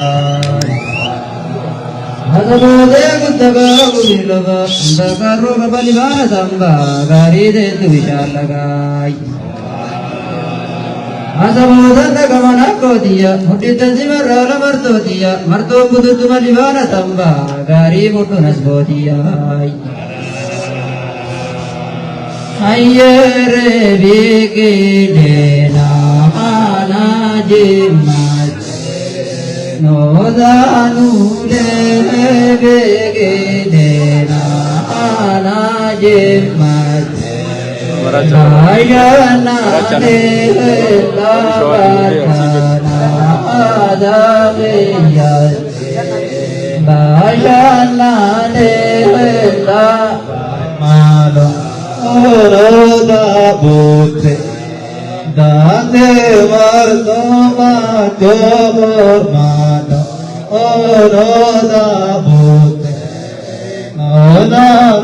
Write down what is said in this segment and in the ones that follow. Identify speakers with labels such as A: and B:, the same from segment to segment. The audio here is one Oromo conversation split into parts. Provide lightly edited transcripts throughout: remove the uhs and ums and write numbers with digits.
A: هذا بودي كنت بقول لك بكرو ببني بارا تنبا غاري ديت بيشال لكاي هذا بودا نكمانا كوديا مودي تنزيم رالا مرتوديا مرتو بدو تمالي بارا تنبا غاري بوتو نسبوديا Ayyere biki dena mana jimat Nodanu le biki dena mana jimat Ayana le labatana adamiyat Ayana le labatana Orada bote dane marto mato mano orada bote adam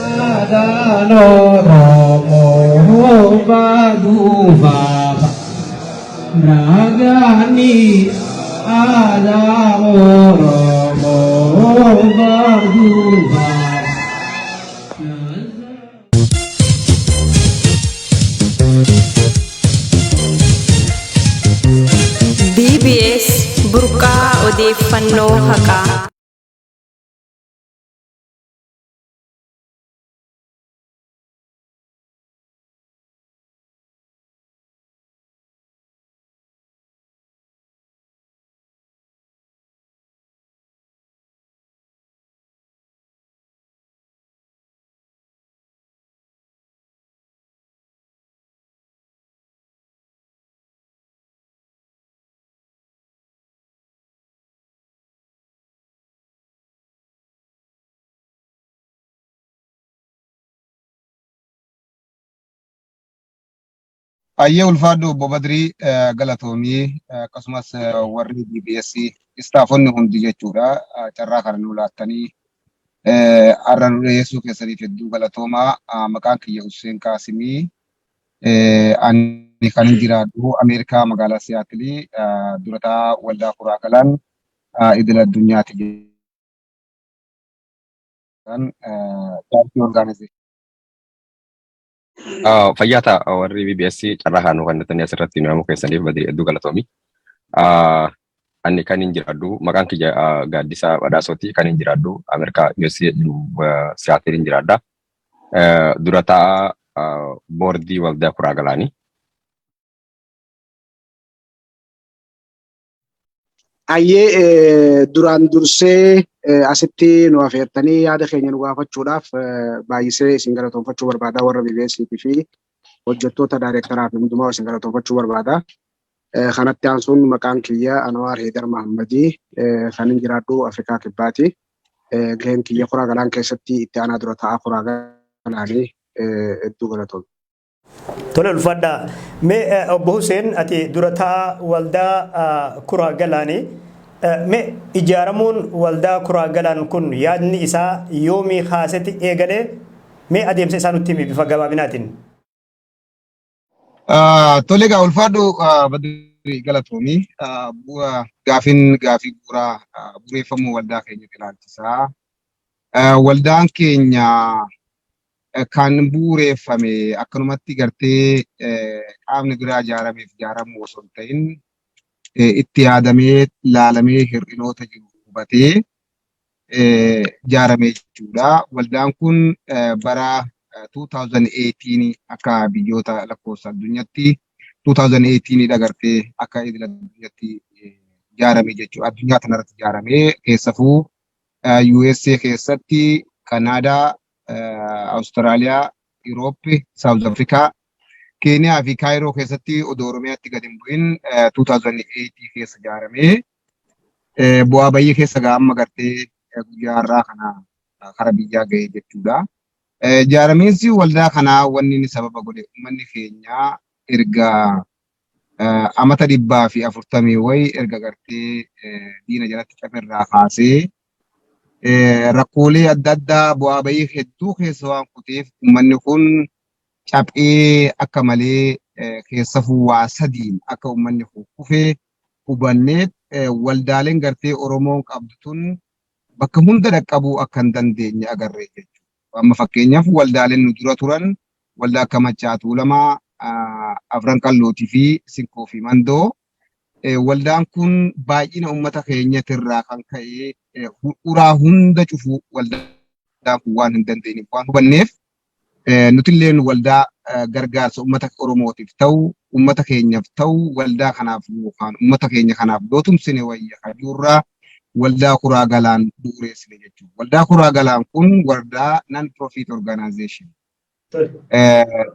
A: adano romo badu baba nagani adamo romo badu baba
B: BBS Burqaa Odeeffannoo Haqaa
C: Ayyee ulfaadhu Obbo Badrii galatoomii akkasumas warri BBS istaafonni hundi jechuudha carraa kana nu laattanii har'a nu dhiyeessuu keessaniif hedduu galatoomaa maqaan kiyya Hussein Qaasimii ani kan jiraadhu Ameerikaa magaalaa Siyaatilii durataa waldaa Kuraa Galaan idil addunyaati jedhan paartii organization.
D: Fayyata warri BBS carraa kanuu kan nuti asirratti nu keessaniif badii hedduu galatoomi. Ani kan hin jiraadhu maqaan kiyya Gaaddisaa Badhaasooti kan hin jiraadhu Ameerikaa USA Siyaatil hin jiraadha. Durataa boordii waldaa Kuraa Galaanii.
E: Ayyee duraan dursee asitti nu affeertanii yaada keenya nu gaafachuudhaaf baay'isee isin galatoomfachuu barbaada warra BBS fi hojjettoota daayirektaraa fi hundumaa isin galatoomfachuu barbaada. Kanatti aansuun maqaan kiyya Anwaar Heedar Mahammadii kan hin jiraadhu Afrikaa Kibbaati. Gaheen kiyya Kuraa Galaan keessatti itti aanaa dura taa'aa Kuraa Galaanii hedduu galatoomna.
F: Tole ulfaadha. Mee Obbo Hussein ati durataa waldaa Kuraa Galaanii mee ijaaramuun waldaa Kuraa Galaan kun yaadni isaa yoomii kaasetti eegalee mee adeemsa isaa nutti himi bifa gabaabinaatiin.
C: Tole egaa ulfaadhu Badrii galatoomii gaafii bu'uuraa bu'uureffamuu waldaa keenyatti ilaalchisaa. Waldaan keenya kan bu'uureffame akkanumatti gartee qaamni biraa ijaaramuu osoo hin ta'in itti yaadamee ilaalamee hir'inoota jiru hubatee ijaaramee jechuudha. Waldaan kun bara 2018 akka biyyoota lakkoofsa addunyaatti 2018 dhagartee akka idil addunyaatti ijaaramee jechuudha. Addunyaa kanarratti ijaaramee keessafuu USA keessatti Kanaadaa Austraaliyaa, Euroopi, South Africa, Keniyaa fi Kaayiroo keessatti odoo Oromiyaatti gadi hin bu'in 2008 keessa ijaaramee bu'aa bayyee keessa gahamma gartee guyyaa har'aa kana kara biyyaa ga'ee jechuudha. Ijaaramiinsi waldaa kanaa wanni inni sababa godhe uummanni keenya erga amata 140 wayi erga gartee diina jalatti camirraa kaasee rakkoolee adda addaa bu'aa bayii hedduu keessa waan kuteef uummanni kun caphee akka malee keessafuu waa sadiin akka uummanni kufee hubannee waldaaleen gartee Oromoon qabdu tun bakka hunda dhaqqabuu akka hin dandeenye agarree jechuudha. Amma fakkeenyaaf waldaaleen nu dura turan waldaa akka Maccaa Tuulamaa, Afran Qallootii fi Sinkoo fi Mandoo. Waldaan kun baay'ina uummata keenyatirraa kan ka'e uraa hunda cufuu waldaan kun waan hin dandeenyeef waan hubanneef nuti illee waldaa gargaarsa uummata Oromootiif ta'u, uummata keenyaaf ta'u, waldaa kanaaf yookaan uummata keenya kanaaf dootumsine wayya kajuurraa waldaa Kuraa Galaan bu'uureessine jechuudha. Waldaa Kuraa Galaan kun waldaa non-profit organization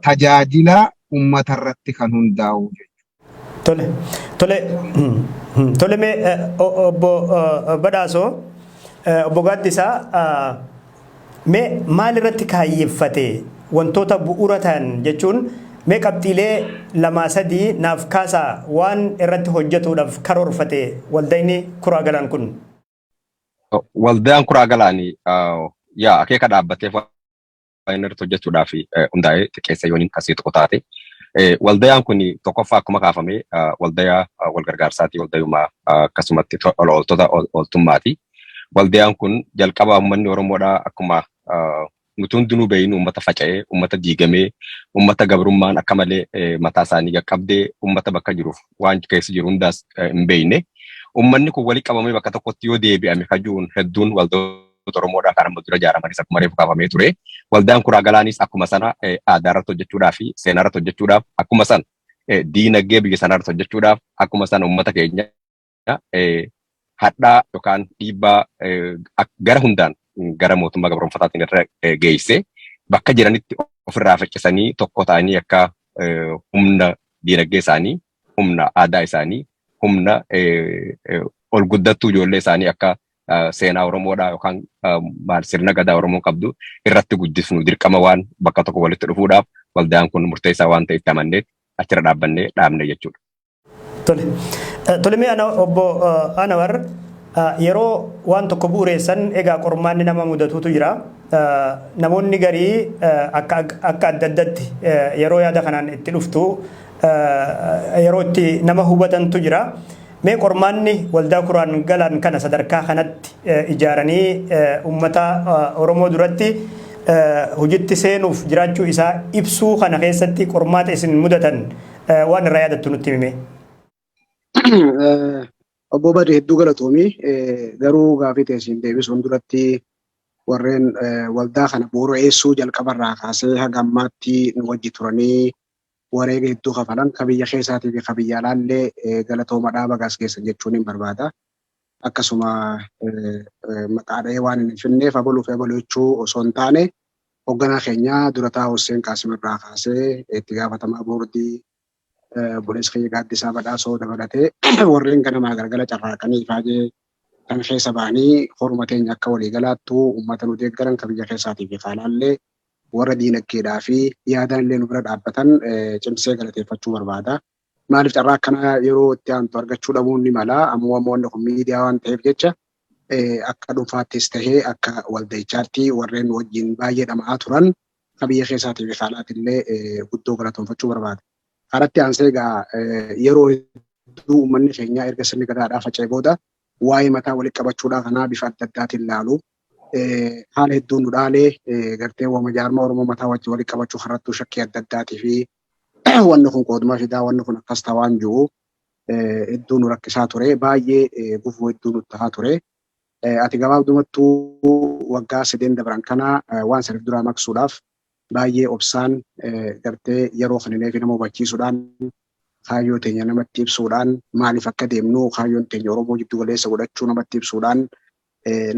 C: tajaajila uummata irratti kan hundaa'u jechuudha.
F: Tole mee obbo Badhaasoo obbo Gaaddisaa mee maal irratti kaayyeeffate wantoota bu'uura ta'an jechuun mee qabxiilee 2-3 naaf kaasaa waan irratti hojjetuudhaaf karoorfate waldaan Kuraa Galaan kun?
D: Waldaan Kuraa Galaanii akeeka dhaabbateef waan irratti hojjechuudhaaf hundaa'ee xiqqeessa yooniin kasii tokko taate. Waldaan kun tokkoffaa akkuma kaafame waldaa walgargaarsaati, waldayumaa akkasumatti ooltota ooltummaati. Waldaan kun jalqaba uummanni Oromoodhaa akkuma nuti hundinuu beeynu uummata faca'ee, uummata diigamee, uummata gabrummaan akka malee mataa isaanii qaqqabdee uummata bakka jiruuf waan keessa jiru hundaas hin beeyne. Uummanni kun walitti qabamee bakka tokkotti yoo deebi'ame kajuun hedduun waldoota Oromoodhaa kan amma dura ijaaramanis akkuma reefu kaafamee ture. Waldaan Kuraa Galaanis akkuma sana aadaa irratti hojjechuudhaaf fi seenaa irratti hojjechuudhaaf akkuma sana diinagdee biyya sanaa irratti hojjechuudhaaf akkuma sana uummata keenya hadhaa yookaan dhiibbaa gara hundaan gara mootummaa gabroonfataatiin irra geessee bakka jiranitti ofirraa faccisanii tokko ta'anii akka humna diinagdee isaanii, humna aadaa isaanii, humna ol guddattuu ijoollee isaanii akka seenaa Oromoodhaa yookaan sirna gadaa Oromoo qabdu irratti guddisnu dirqama waan bakka tokko walitti dhufuudhaaf waldaan kun murteessaa waan ta'etti amannee achirra dhaabbannee dhaabne jechuudha.
F: Tole mee obbo Anwar yeroo waan tokko bu'uureessan egaa qormaanni nama mudatutu jira. Namoonni garii akka adda addatti yeroo yaada kanaan itti dhuftu yeroo itti nama hubatantu jira. Mee qormaanni waldaa Kuraa Galaan kana sadarkaa kanatti ijaaranii uummata Oromoo duratti hojiitti seenuuf jiraachuu isaa ibsuu kana keessatti qormaata isin mudatan waan irraa yaadattu nutti himee.
E: Obbo Badii hedduu galatoomii garuu gaafii teessiin deebisuun duratti warreen waldaa kana bu'uureessuu jalqabarraa kaasee haga ammaatti nu wajji turanii wareega hedduu kafalan ka biyya keessaatii fi ka biyya alaallee galatooma dhaaba gaas keessa jechuun hin barbaada. Akkasuma maqaadhee waan hin finneef abaluuf abaluu jechuu osoo hin taane hoogganaa keenya durataa Hussein Qaasim irraa kaasee itti gaafatamaa boordii Bulees Kiyya Gaaddisaa Badhaasoo dabalatee warreen ganamaa galgala carraaqanii faajee kan keessa ba'anii horma teenya akka waliigalaattuu uummata nu deeggaran ka biyya keessaatii fi alaallee warra diinagdeedhaa fi yaadaan illee nu bira dhaabbatan cimsee galateeffachuu barbaada. Maaliif carraa akkana yeroo itti aantu argachuu dhabuun ni mala ammoo wanni kun miidiyaa waan ta'eef jecha akka dhuunfaattis tahee akka waldayichaatti warreen wajjin baay'ee dhama'aa turan ka biyya keessaatii fi alaatillee guddoo galatoonfachuu barbaada. Haratti aansee egaa yeroo hedduu uummanni keenyaa erga sirni gadaadhaa faca'ee booda waa'ee mataa walitti qabachuudhaa kanaa bifa adda addaatiin ilaalu. Haala hedduun nu dhaalee gartee waama jaarmaa Oromoo mataa wajjin walitti qabachuu harrattuu shakkii adda addaatii fi wanni kun qoodumaa fidaa wanni kun akkas ta'aa jiru hedduu nu rakkisaa ture baay'ee gufuu hedduu nu tahaa ture. Ati gabaabdumattuu waggaa 3 dabran kana waan sirriif duraa maqsuudhaaf baay'ee obsaan gartee yeroo kanilee fi nama hubachiisuudhaan kaayyoo teenya namatti ibsuudhaan maaliif akka deemnu kaayyoon teenya Oromoo jiddu galeessa godhachuu namatti ibsuudhaan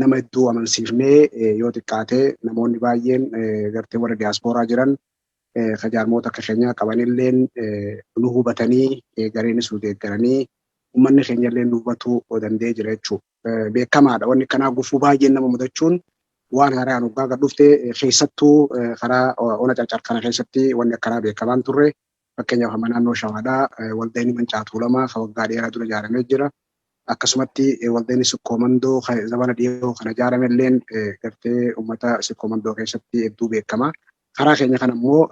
E: nama hedduu amansiifnee yoo xiqqaate namoonni baay'een gartee warra diyaaspooraa jiran kajaarmoota akka keenyaa qabanilleen nu hubatanii gareenis nu deeggaranii uummanni keenyallee nu hubatuu danda'ee jira jechuudha. Beekamaadha wanni kanaa gufuu baay'een nama mudachuun waan haaraan waggaa gad dhufte keessattuu karaa ona carcar kana keessatti wanni akkanaa beekamaan turre fakkeenyaaf hamma naannoo Shawaadhaa waldaan Mancaa Tuulamaa kan waggaa dheeraa dura ijaaramee jira. Akkasumatti waldaan Sikkoo Mandoo zamana dhiyoo kana ijaaramelleen gartee uummata Sikkoo Mandoo keessatti hedduu beekama. Karaa keenya kana immoo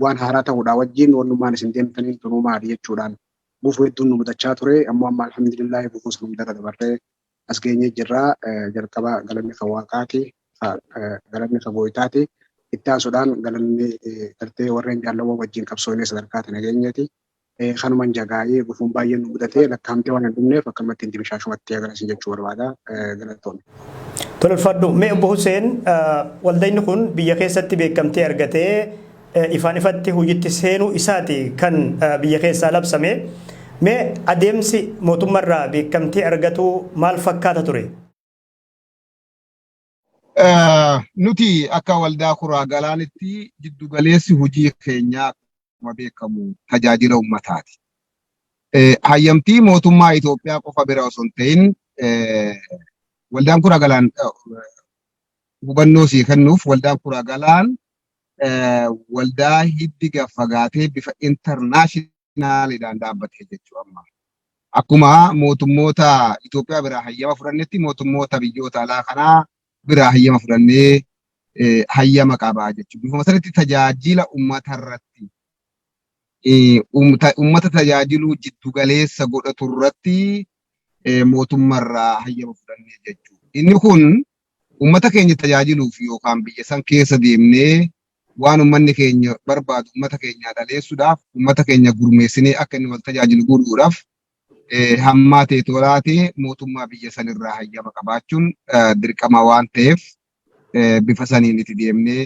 E: waan haaraa ta'uudhaa wajjin wannummaan isin deemtanii tunuu maali jechuudhaan gufuu hedduun nu mudachaa ture ammoo amma alhamdulillah gufuu sun hundara dabarree as geenye jirra jalqaba galanni kan waaqaati galanni kan gooytaati itti aansuudhaan galanni gartee warreen jaallawwan wajjin qabsoonee sadarkaa tana geenyeeti kanuman jagaayee gufuun baay'een nu mudatee lakkaamtee waan hin dhumneef akkanumatti inti bishaashumatti agarsiin jechuu barbaada galatoonni.
F: Tole ulfaadhu mee obbo Hussein waldayni kun biyya keessatti beekamtee argatee ifaan ifatti hojiitti seenuu isaati kan biyya keessaa labsame mee adeemsi mootummaarraa beekamtee argatu maal fakkaata ture?
C: Nuti akka waldaa kuraa galaanitti jiddugaleessi hojii keenyaa akkuma beekamu tajaajila uummataati. Hayyamtii mootummaa Itoophiyaa qofa bira osoo hin ta'in waldaan kuraa galaan hubannoo sii kennuuf waldaan kuraa galaan waldaa hiddi gaffagaatee bifa intarnaashinaaliidhaan dhaabbatee jechuudha amma. Akkuma mootummoota Itoophiyaa biraa hayyama fudhannetti mootummoota biyyoota alaa kanaa biraa hayyama fudhannee hayyama qabaa jechuudha. Bifuma sanatti tajaajila uummatarratti uummata tajaajiluu jiddugaleessa godhatu irratti mootummaarraa hayyama fudhannee jechuudha. Inni kun uummata keenya tajaajiluuf yookaan biyya san keessa deemnee waan uummanni keenya barbaadu uummata keenya dhaleessuudhaaf uummata keenya gurmeessinee akka inni wal tajaajilu godhuudhaaf hammaatee tolaatee mootummaa biyya sanirraa hayyama qabaachuun dirqama waan ta'eef bifa saniin itti deemnee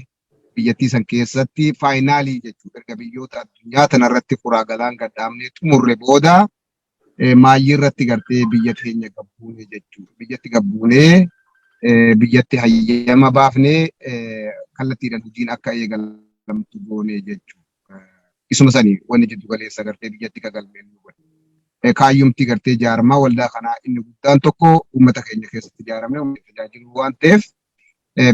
C: biyyattii san keessatti faayinaalii jechuudha. Erga biyyoota addunyaa tanarratti kuraa galaan gaddaamnee xumurre booda maayyii irratti gartee biyya keenya gabbuunee jechuudha. Biyyatti gabbuunee biyyatti hayyama baafnee kallattiidhaan hojiin akka eegalamtu goonee jechuudha. Isuma sanii wanni jiddu galeessa gartee biyyatti gagalmeen nu godhe. Kaayyumti gartee jaarmaa waldaa kanaa inni guddaan tokko uummata keenya keessatti ijaaramee uummata tajaajiluu waan ta'eef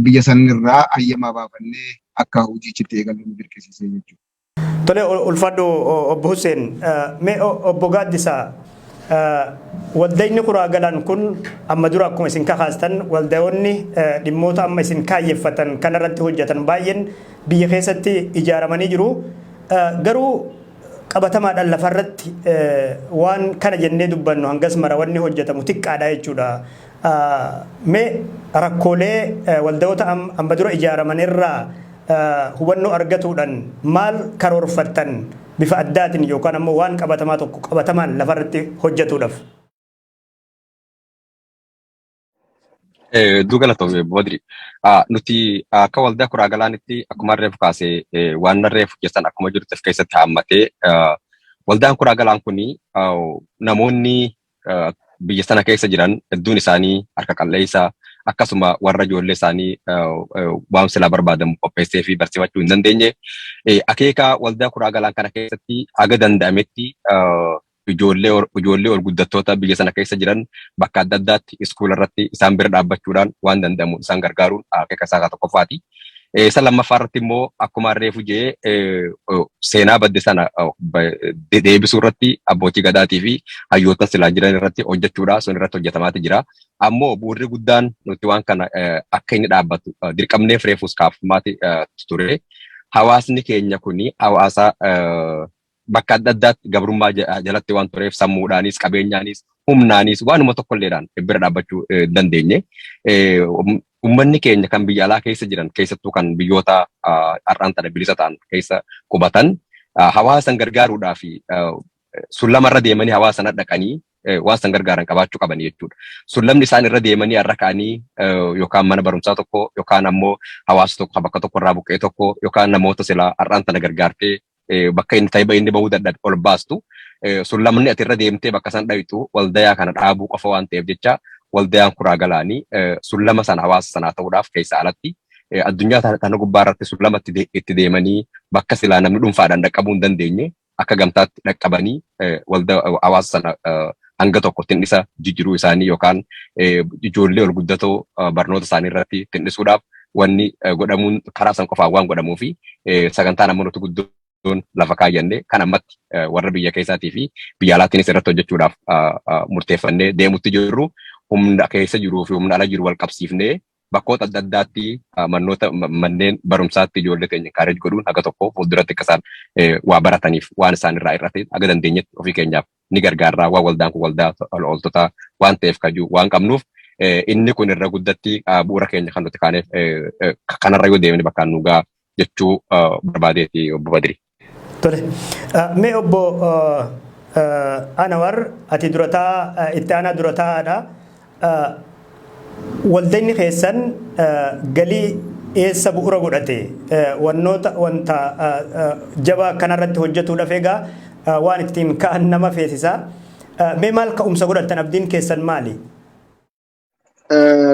C: biyya sanirraa hayyama baafannee akka hojiichitti eegalu nu dirqisiisee jechuudha.
F: Tole ulfaadhu obbo Hussein mee obbo Gaaddisaa waldayni kuraa galaan kun amma dura akkuma isin kakaastan waldayoonni dhimmoota amma isin kaayyeffatan kanarratti hojjetan baay'een biyya keessatti ijaaramanii jiru. Garuu qabatamaadhaan lafarratti waan kana jennee dubbannu hangas mara wanni hojjetamu xiqqaadha jechuudha. Mee rakkoolee waldayoota amma dura ijaaramanirraa hubannoo argatuudhaan maal karoorfattan bifa addaatiin yookaan ammoo waan qabatamaa tokko qabatamaan lafarratti hojjetuudhaaf?
D: Galatoomee Boodri. Nuti akka waldaa kuraa galaanitti akkuma reefu kaasee waan reefu keessan akkuma jirutti keessatti haammatee waldaan kuraa galaan kuni namoonni biyya sana keessa jiran hedduun isaanii harka qalleessa akkasuma warra ijoollee isaanii waan silaa barbaadamu qopheessee fi barsiifachuu hin dandeenye akeeka waldaa kuraa galaan kana keessatti haga danda'ametti ijoollee ol guddattoota biyya sana keessa jiran bakka adda addaatti iskuula irratti isaan bira dhaabbachuudhaan waan danda'amu isaan gargaaruun akeeka isaa tokkoffaati. Isa lammaffaa irratti immoo akkuma reefu jedhee seenaa badde sana deebisuu irratti abbootii gadaatii fi hayyoota silaa jiran irratti hojjechuudha. Sun irratti hojjetamaati jira. Ammoo bu'uurri guddaan nuti waan kana akka inni dhaabbatu dirqamneef reefus kaafamaati ture. Hawaasni keenya kuni hawaasa bakka adda addaatti gabrummaa jalatti waan tureef sammuudhaanis qabeenyaanis humnaanis waanuma tokkolleedhaan bira dhaabbachuu dandeenye. Uummanni keenya kan biyya alaa keessa jiran keessattuu kan biyyoota har'aan tana bilisa ta'an keessa qubatan hawaasan gargaaruudhaa fi sullamarra deemanii hawaasana dhaqanii waan san gargaaran qabaachuu qaban jechuudha. Sullamni isaan irra deemanii har'a ka'anii yookaan mana barumsaa tokko yookaan ammoo hawaasa tokko bakka tokko irraa buqqee tokko yookaan namoota silaa har'aan tana gargaartee bakka inni ta'ee inni bahuu dadhabde ol baastu sullamni ati irra deemtee bakka san dhayitu waldayaa kana dhaabuu qofa waan ta'eef jecha waldayaan kuraa galaanii sullama sana hawaasa sanaa ta'uudhaaf keessa alatti addunyaa kana gubbaa irratti sullamatti itti deemanii bakka silaa namni dhuunfaadhaan dhaqqabuu hin dandeenye akka gamtaatti dhaqqabanii waldaa hawaasa sana hanga tokko tindhisa jijjiiruu isaanii yookaan ijoollee ol guddatoo barnoota isaanii irratti tindhisuudhaaf wanni godhamuun karaa san qofaan waan godhamuu fi sagantaan amanoota guddoon lafa kaayyannee kan ammatti warra biyya keessaatii fi biyya alaattiinis irratti hojjechuudhaaf murteeffannee deemutti jirru. Humna keessa jiruu fi humna ala jiru wal qabsiifnee bakkoota adda addaatti manneen barumsaatti ijoollee keenya encourage godhuun haga tokko fuulduratti akka isaan waa barataniif waan isaan irraa irratti haga dandeenyetti ofii keenyaaf ni gargaara waan waldaan kun waldaa ooltota waan ta'eef kayyuu waan qabnuuf inni kun irra guddatti bu'uura keenya kan nuti kaaneef kanarra yoo deemne bakka nugaa jechuu barbaadeeti obbo Badri.
F: Tole. Mee obbo Anwar ati durataa itti aanaa durataadha. Waldaan keessan galii eessa bu'uura godhate wanta jabaa kanarratti hojjetuudhaaf egaa waan ittiin ka'an nama feesisaa. Mee maal ka'umsa godhattan abdiin keessan maali?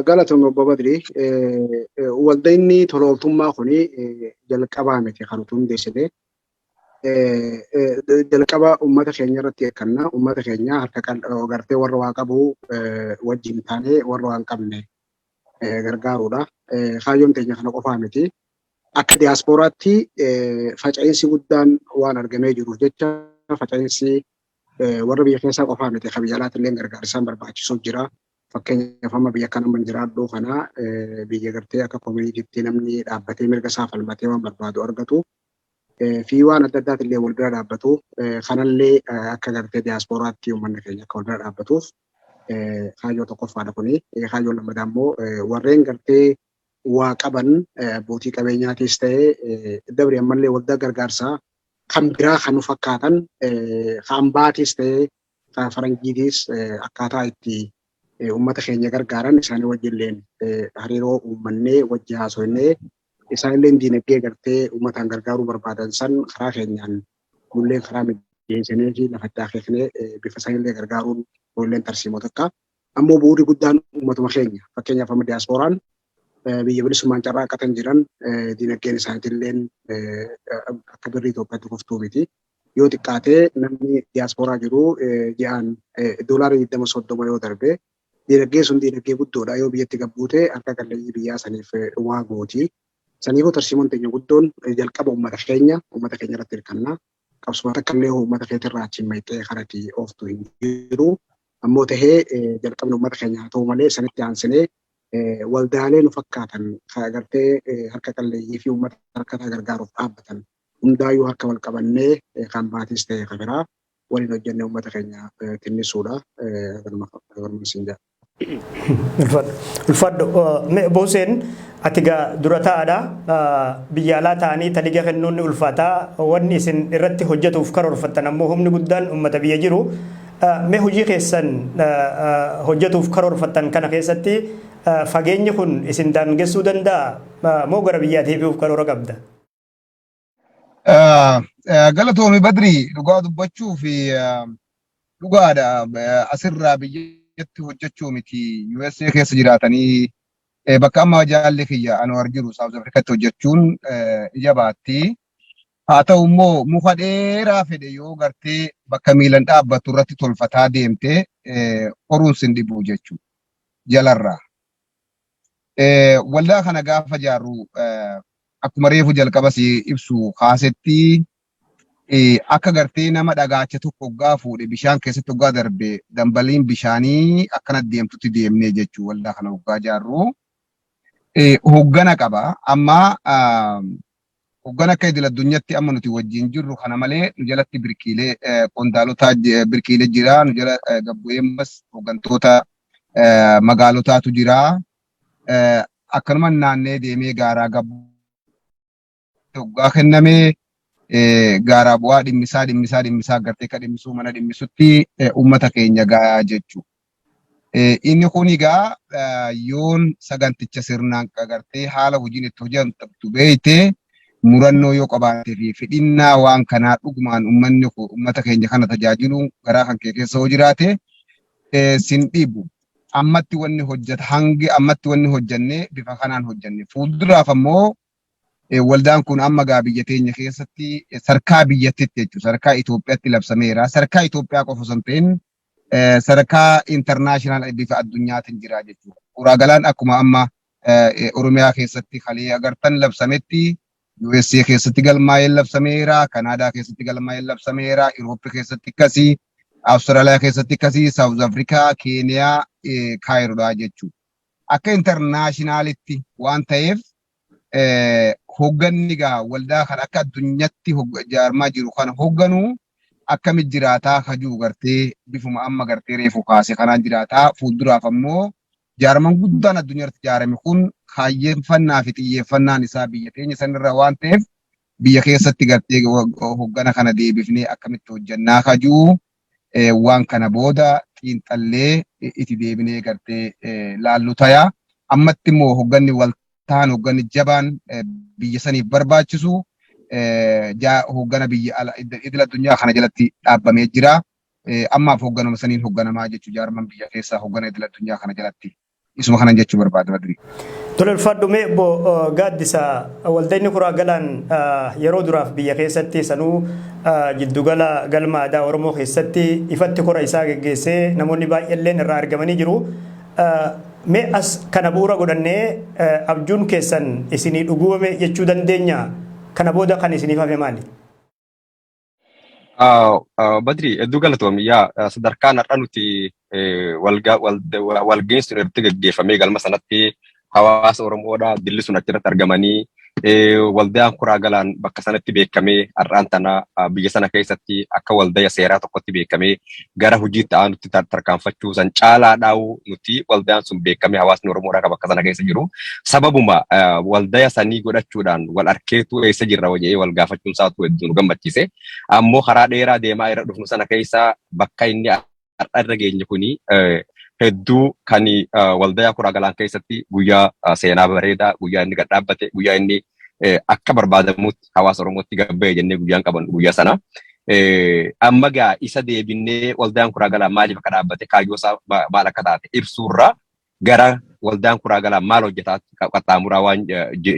E: Galatoon obbo Badri waldainni tolooltummaa kuni jalqabaa miti kan utuu hundeessite jalqaba uummata keenya irratti eegganna uummata keenya harka gartee warra waa qabu wajjin taanee warra waan qabne gargaaruudha. Kaayyoon teenya kana qofaa miti. Akka diyaaspooraatti faca'insi guddaan waan argamee jiruuf jecha faca'insi warra biyya keessaa qofaa miti kan biyya alaatti illee gargaarsaan barbaachisuuf jira. Fakkeenyaaf amma biyya kana man jiraadhu kana biyya gartee akka koominiitiitti namni dhaabbatee mirga isaa falmatee waan barbaadu argatu fi waan adda addaatti illee wal bira dhaabbatu kanallee akka gartee diyaaspooraatti uummanni keenya akka wal bira dhaabbatuuf kaayyoo tokkoffaadha kuni. Kaayyoo lammataa immoo warreen gartee waa qaban abbootii qabeenyaatiis ta'ee dabre ammallee waldaa gargaarsaa kan biraa kan nu fakkaatan kan baatiis ta'ee kan faranjiitiis akkaataa itti uummata keenya gargaaran isaanii wajjilleen hariiroo uummannee wajji haasofnee isaanillee diinagdee gartee uummataan gargaaruu barbaadan san karaa keenyaan nullee karaa mijeessinee fi lafatti akeeknee bifa isaanillee gargaaruun nulleen tarsiimoota akka ammoo bu'uuri guddaan uummatuma keenya fakkeenyaaf amma diyaasporaan biyya bilisummaan carraaqatan jiran diinagdeen isaaniitilleen akka birrii Itoophiyaatti kuftuu miti. Yoo xiqqaatee namni diyaasporaa jiru ji'aan doolaara 20-30 yoo darbe diinagdee sun diinagdee guddoodha yoo biyyatti gabbuute harka qalleeyyii biyyaa saniif waa gooti. Saniifuu tarsiimoon teenya guddoon jalqaba uummata keenya irratti hirkanna. Qabsuma takka illee uummata keetirraa achiin mayxee kanatti ooftu hin jiru. Ammoo tahee jalqabni uummata keenya haa ta'u malee sanitti aansinee waldaalee nu fakkaatan gartee harka qalleeyyii fi uummata harkataa gargaaruuf dhaabbatan hundaayyuu harka wal qabannee kan baatis ta'e kan biraa waliin hojjennee uummata keenya tinnisuudha.
F: Ulfaadho Booseen ati gaa durataadha biyya alaa ta'anii taliga kennuun ulfaataa wanni isin irratti hojjetuuf karoorfattan ammoo humni guddaan uummata biyya jiru. Mee hojii keessan hojjetuuf karoorfattan kana keessatti fageenyi kun isin daangessuu danda'a moo gara biyyaa deebi'uuf karoora qabda?
C: Galatoomi Badri dhugaa dubbachuu fi dhugaadha asirraa biyyatti hojjechuu miti USA keessa jiraatanii bakka amma jaalli kiyya Anwar jiru South Africaatti hojjechuun ija baatti. Haa ta'u immoo muka dheeraa fedhe yoo gartee bakka miilan dhaabbatu irratti tolfataa deemte horuun sin dhibu jechuudha jalarraa. Waldaa kana gaafa jaarru akkuma reefu jalqabas ibsu kaasetti akka gartee nama dhagaacha tokko hoggaa fuudhe bishaan keessatti hoggaa darbe dambaliin bishaanii akkana deemtutti deemnee jechuu waldaa kana hoggaa jaarru hoggana qaba amma hoggana akka idil addunyaatti amma nuti wajjin jirru kana malee nu jalatti birkiilee qondaalotaa birkiilee jira nu jala gabbu'eemmas hoggantoota magaalotaatu jira akkanuma naannee deemee gaaraa gabbu hoggaa kennamee gaaraa bu'aa dhimmisaa gartee ka dhimmisuu mana dhimmisutti uummata keenya gahaa jechuudha. Inni kun egaa yoon saganticha sirnaan gartee haala hojiin itti hojjetamtu beeytee murannoo yoo qabaatee fi fedhinnaa waan kanaa dhugumaan uummanni uummata keenya kana tajaajilu garaa kan kee keessa hoo jiraate sin dhibu. Ammatti wanni hojjeta hangi ammatti wanni hojjannee bifa kanaan hojjanne fuulduraaf ammoo waldaan kun amma gaa biyya teenya keessatti sarkaa biyyattitti jechuudha sarkaa Itoophiyaatti labsameera sarkaa Itoophiyaa qofa osoo hin ta'in sarkaa internaashinaal bifa addunyaatiin jira jechuudha. Uraagalaan akkuma amma Oromiyaa keessatti kalee agartan labsametti USA keessatti galmaa'ee labsameera Kanaadaa keessatti galmaa'ee labsameera Irooppii keessatti akkasii Awustiraaliyaa keessatti akkasii Saawuz Afrikaa Keeniyaa Kaayiroodhaa jechuudha. Akka internaashinaalitti waan ta'eef hogganni gaa waldaa kan akka addunyaatti jaarmaa jiru kana hogganu akkamit jiraataa hajuu gartee bifuma amma gartee reefu kaase kanaan jiraataa fuulduraaf ammoo jaarman guddaan addunyaatti ijaarame kun kaayyeeffannaa fi xiyyeeffannaan isaa biyya keenya sanirra waan ta'eef biyya keessatti gartee hoggana kana deebifnee akkamitti hojjannaa hajuu waan kana booda xiinxallee itti deebinee gartee laallu tayaa ammatti immoo hogganni waltaan hogganni jabaan biyya saniif barbaachisu hoggana biyya idil addunyaa kana jalatti dhaabamee jira. Ammaaf hogganuma saniin hogganamaa jechuu jaarman biyya keessaa hoggana idil addunyaa kana jalatti isuma kanan jechuu barbaada Badri.
F: Tole ulfaadhume bo gaaddisa waldayni kuraa galaan yeroo duraaf biyya keessatti sanuu jiddugala galma aadaa Oromoo keessatti ifatti kora isaa geggeessee namoonni baay'een irraa argamanii jiru. Mee as kana bu'uura godhannee abjuun keessan isinii dhugume jechuu dandeenya kana booda kan isiniif hafe maali?
D: Badri hedduu galatoomi yaa sadarkaan har'a nuti walgeensuun irratti gaggeeffamee galma sanatti hawaasa Oromoodhaa dilli sun achirratti argamanii waldaan kuraa galaan bakka sanatti beekamee har'aan tana biyya sana keessatti akka waldaya seeraa tokkotti beekamee gara hojii ta'aa nutti tarkaanfachuu san caalaadhaa'u nuti waldaan sun beekamee hawaasni Oromoodhaa bakka sana keessa jiru. Sababuma waldaya sanii godhachuudhaan wal arkeetu eessa jirra wajee wal gaafachuun isaatu hedduu nu gammachiise. Ammoo karaa dheeraa deemaa irra dhufnu sana keessa bakka inni har'a irra geenye kuni hedduu kan waldaya kuraa galaan keessatti guyyaa seenaa bareedaa guyyaa inni gad dhaabbate guyyaa inni akka barbaadamutti hawaasa Oromootti gabba'e jennee guyyaan qaban guyyaa sana. Amma gaa isa deebinee waldaan kuraa galaan maaliif akka dhaabbate kaayyoo isaa maal akka taate ibsuurraa gara waldaan kuraa galaan maal hojjetaa qaxxaamuraa waan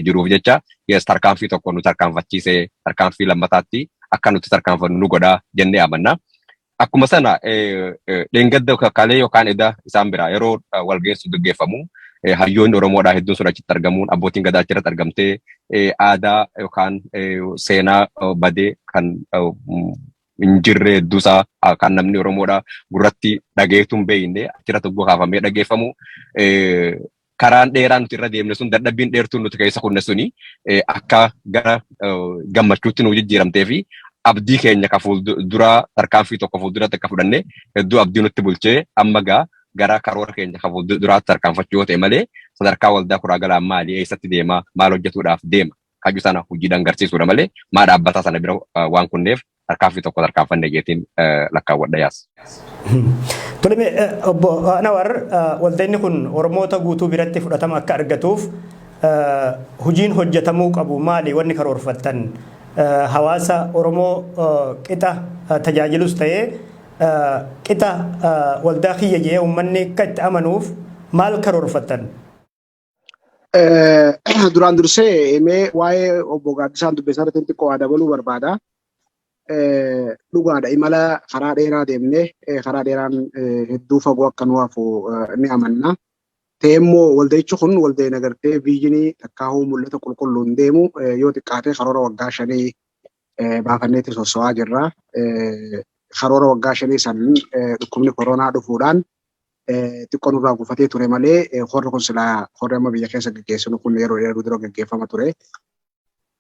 D: jiruuf jecha tarkaanfii tokko nu tarkaanfachiisee tarkaanfii lammataatti akka nuti tarkaanfannu nu godhaa jennee amanna. Akkuma sana dheengadda kalee yookaan edda isaan biraa yeroo walgeessu gaggeeffamu hayyoonni Oromoodhaa hedduun sun achitti argamuun abbootiin gadaa achirratti argamtee aadaa yookaan seenaa badee kan hin jirre hedduusaa kan namni Oromoodhaa gurratti dhageetuun beeyne achirratti kaafamee dhageeffamu. Karaan dheeraa nuti irra deemne sun dadhabbiin dheertuun nuti keessa kunne suni akka gara gammachuutti nu jijjiiramtee fi abdii keenya ka fuuldura tarkaanfii tokko fuulduratti akka fudhanne hedduu abdii nutti bulchee amma gara karoora keenya ka fuulduraatti tarkaanfachuu yoo ta'e malee sadarkaa waldaa kuraa galaan maali eessatti deema maal hojjetuudhaaf deema kajju sana hojiidhaan agarsiisuudha malee maa dhaabbataa sana bira waan kunneef tarkaanfii tokko tarkaanfanne jeetiin lakkaawwadha yaas.
F: Toleme obbo Anawar waldayni kun Oromoota guutuu biratti fudhatama akka argatuuf hojiin hojjetamuu qabu maali wanni karoorfattan? Hawaasa Oromoo qixa tajaajilus ta'ee qixa waldaa kiyya jee uummanni akka itti amanuuf maal karoorfattan?
E: Duraan dursee mee waa'ee obbo Gaaddisaan dubbisaa irratti xiqqoo dabaluu barbaada. Dhugaadha imala karaa dheeraa deemnee karaa dheeraan hedduu fagoo akka nu hafu ni amanna. Teemmoo waldayichi kun waldayin agartee viijinii takkaahuu mul'ata qulqulluun deemu yoo xiqqaate karoora waggaa 5 baafanneetti sossowaa jirra. Karoora waggaa 5 san dhukkubni koronaa dhufuudhaan xiqqoo nurraa gufatee ture malee horri kun silaa horri amma biyya keessa gaggeessinu kun yeroo dheeraa dura gaggeeffama ture.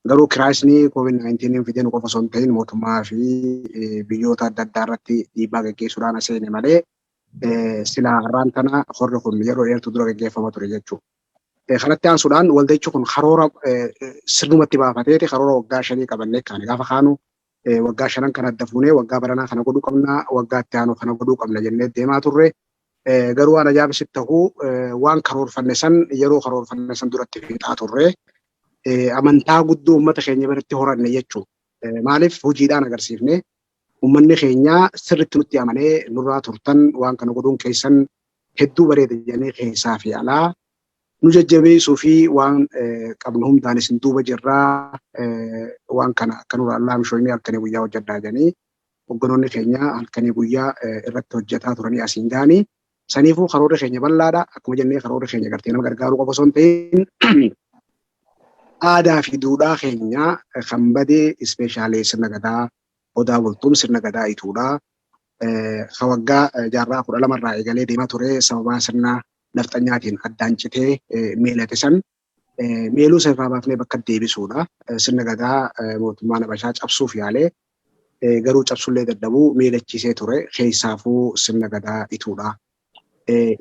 E: Garuu kiraasni COVID-19 fideen qofa osoo hin ta'in mootummaa fi biyyoota adda addaa irratti dhiibbaa gaggeessuudhaan aseene malee sila har'aan tana horri kun yeroo dheertuu dura gaggeeffama ture jechuudha. Kanatti aansuudhaan waldayichi kun karoora sirnumatti baafateeti karoora waggaa 5 qabannee kaane gaafa kaanu waggaa 5 kan adda fuunee waggaa baranaa kana godhuu qabna waggaa itti aanu kana godhuu qabna jennee deemaa turre. Garuu waan ajaa'ibsitti ta'uu waan karoorfanne san yeroo karoorfanne san duratti fiixaa turre. Amantaa guddoo uummata keenya biratti horanne jechuudha. Maaliif hojiidhaan agarsiifne uummanni keenya sirriitti nutti amanee nurraa turtan waan kana godhuun keessan hedduu bareeda jennee keessaa fi alaa nu jajjabeessuu fi waan qabnu hundaan isin duuba jirraa waan kana akka nurraa laamshoonni halkanii guyyaa hojjedhaa jedhanii hogganoonni keenya halkanii guyyaa irratti hojjetaa turanii asiin gaanii saniifuu karoorri keenya bal'aadha. Akkuma jennee karoorri keenya gartee nama gargaaruu qofa osoo hin ta'in aadaa fi duudhaa keenya kan badee ispeeshaalee sirna gadaa odaa bultuun sirna gadaa ituudha. Kan waggaa jaarraa 12 irraa eegalee deemaa ture sababaa sirna nafxanyaatiin addaan citee meelate san meeluu sirraa baafnee bakka deebisuudha. Sirna gadaa mootummaan Habashaa cabsuuf yaalee garuu cabsullee dadhabuu miidhachiisee ture keessaafuu sirna gadaa ituudha.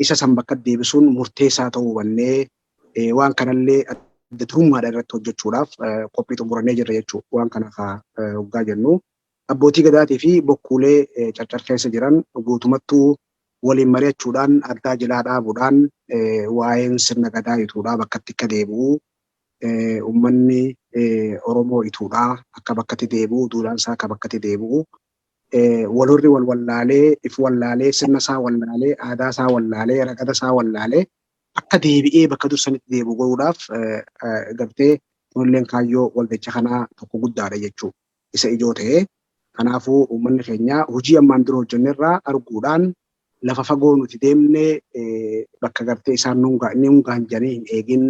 E: Isa san bakka deebisuun murteessaa ta'uu hubannee waan kanallee adda durummaadhaan irratti hojjechuudhaaf qophii xumurannee jirra jechuudha. Waan kana hoggaa jennu abbootii gadaatii fi bokkuulee carcar keessa jiran guutumattuu waliin mari'achuudhaan addaa jilaa dhaabuudhaan waa'een sirna gadaa ituudhaa bakkatti akka deebi'u uummanni Oromoo ituudhaa akka bakkatti deebi'u duudhaan isaa akka bakkatti deebi'u walhorri wal wallaalee if wallaalee sirna isaa wallaalee aadaa isaa wallaalee ragada isaa wallaalee akka deebi'ee bakka dursanitti deebi'u godhuudhaaf gartee nolleen kaayyoo waldacha kanaa tokko guddaadha jechuudha. Isa ijoo ta'ee kanaafuu uummanni keenya hojii ammaan dura hojjennerraa arguudhaan lafa fagoo nuti deemnee bakka gartee isaan nungaan jedhanii hin eegin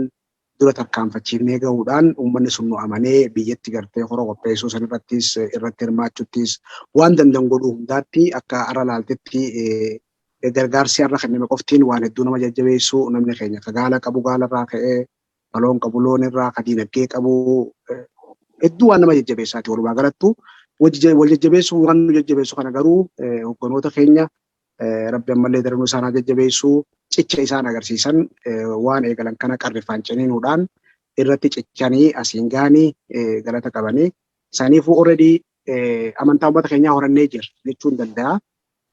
E: dura tarkaanfachiifnee gahuudhaan uummanni sun nu amanee biyyatti gartee hora qopheessuu san irratti hirmaachuuttis waan danda'an godhuu hundaatti akka ara laaltetti gargaarsi har'a kenname qoftiin waan hedduu nama jajjabeessu namni keenya ka gaala qabu gaalarraa ka'ee loon qabu loonirraa ka diinagdee qabu hedduu waan nama jajjabeessaati walumaa galattu wal jajjabeessu waan nu jajjabeessu kana garuu hogganoota keenya rabbi ammallee daranuu isaan jajjabeessu cicha isaan agarsiisan waan eegalan kana qarrifaan ciniinuudhaan irratti cichanii asiin gaanii galata qabanii isaaniifuu already amantaa uummata keenyaa horannee jira jechuun danda'a.